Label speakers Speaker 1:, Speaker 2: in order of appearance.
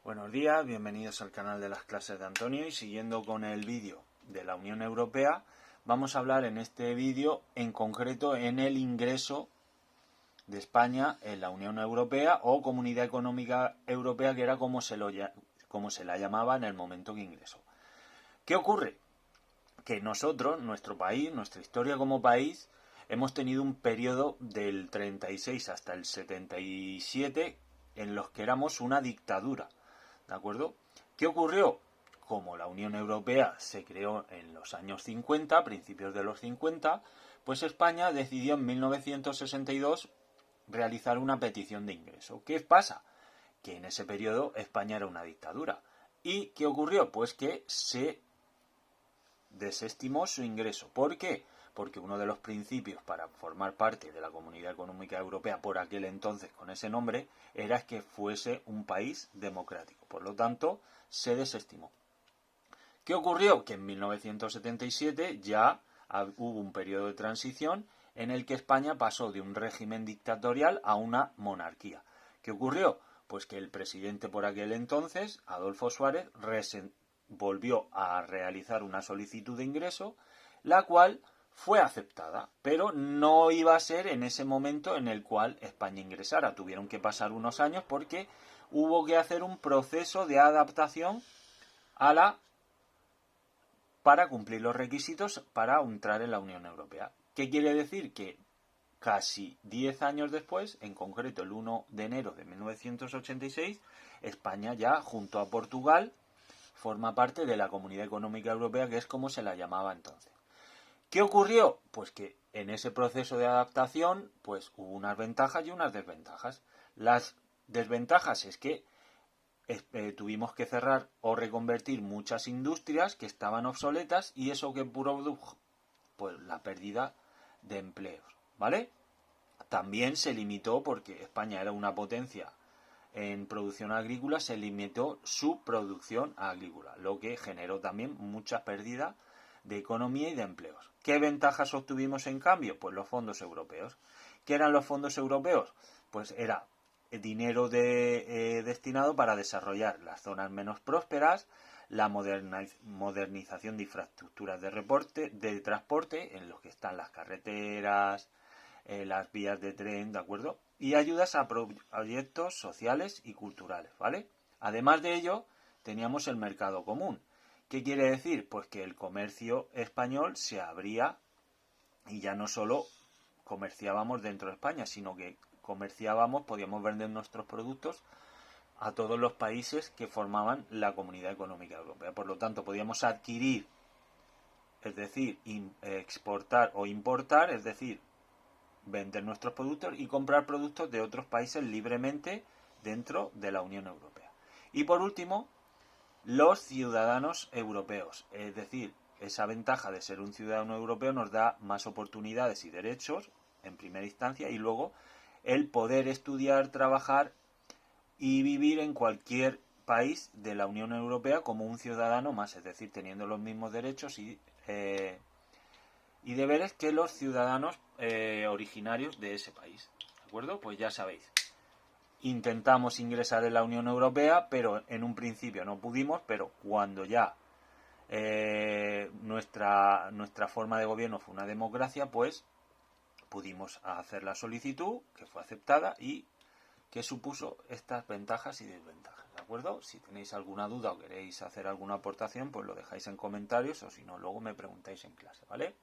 Speaker 1: Buenos días, bienvenidos al canal de las clases de Antonio y siguiendo con el vídeo de la Unión Europea, vamos a hablar en este vídeo en concreto en el ingreso de España en la Unión Europea o Comunidad Económica Europea, que era como se la llamaba en el momento que ingresó. ¿Qué ocurre? Que nosotros, nuestro país, nuestra historia como país, hemos tenido un periodo del 36 hasta el 77 en los que éramos una dictadura. ¿De acuerdo? ¿Qué ocurrió? Como la Unión Europea se creó en los años 50, principios de los 50, pues España decidió en 1962 realizar una petición de ingreso. ¿Qué pasa? Que en ese periodo España era una dictadura. ¿Y qué ocurrió? Pues que se desestimó su ingreso. ¿Por qué? Porque uno de los principios para formar parte de la Comunidad Económica Europea por aquel entonces con ese nombre era que fuese un país democrático. Por lo tanto, se desestimó. ¿Qué ocurrió? Que en 1977 ya hubo un periodo de transición en el que España pasó de un régimen dictatorial a una monarquía. ¿Qué ocurrió? Pues que el presidente por aquel entonces, Adolfo Suárez, volvió a realizar una solicitud de ingreso, la cual fue aceptada, pero no iba a ser en ese momento en el cual España ingresara. Tuvieron que pasar unos años porque hubo que hacer un proceso de adaptación para cumplir los requisitos para entrar en la Unión Europea. ¿Qué quiere decir? Que casi 10 años después, en concreto el 1 de enero de 1986, España ya, junto a Portugal, forma parte de la Comunidad Económica Europea, que es como se la llamaba entonces. ¿Qué ocurrió? Pues que en ese proceso de adaptación pues hubo unas ventajas y unas desventajas. Las desventajas es que tuvimos que cerrar o reconvertir muchas industrias que estaban obsoletas y eso que produjo pues la pérdida de empleos, ¿vale? También se limitó, porque España era una potencia en producción agrícola, se limitó su producción agrícola, lo que generó también mucha pérdida de economía y de empleos. ¿Qué ventajas obtuvimos en cambio? Pues los fondos europeos. ¿Qué eran los fondos europeos? Pues era dinero destinado para desarrollar las zonas menos prósperas, la modernización de infraestructuras de transporte, en los que están las carreteras, las vías de tren, ¿de acuerdo? Y ayudas a proyectos sociales y culturales, ¿vale? Además de ello, teníamos el mercado común. ¿Qué quiere decir? Pues que el comercio español se abría y ya no solo comerciábamos dentro de España, sino que podíamos vender nuestros productos a todos los países que formaban la Comunidad Económica Europea. Por lo tanto, podíamos adquirir, es decir, exportar o importar, es decir, vender nuestros productos y comprar productos de otros países libremente dentro de la Unión Europea. Y por último, los ciudadanos europeos, es decir, esa ventaja de ser un ciudadano europeo nos da más oportunidades y derechos en primera instancia y luego el poder estudiar, trabajar y vivir en cualquier país de la Unión Europea como un ciudadano más, es decir, teniendo los mismos derechos y deberes que los ciudadanos originarios de ese país. ¿De acuerdo? Pues ya sabéis. Intentamos ingresar en la Unión Europea, pero en un principio no pudimos, pero cuando ya nuestra forma de gobierno fue una democracia, pues pudimos hacer la solicitud, que fue aceptada y que supuso estas ventajas y desventajas. ¿De acuerdo? Si tenéis alguna duda o queréis hacer alguna aportación, pues lo dejáis en comentarios o si no, luego me preguntáis en clase, ¿vale?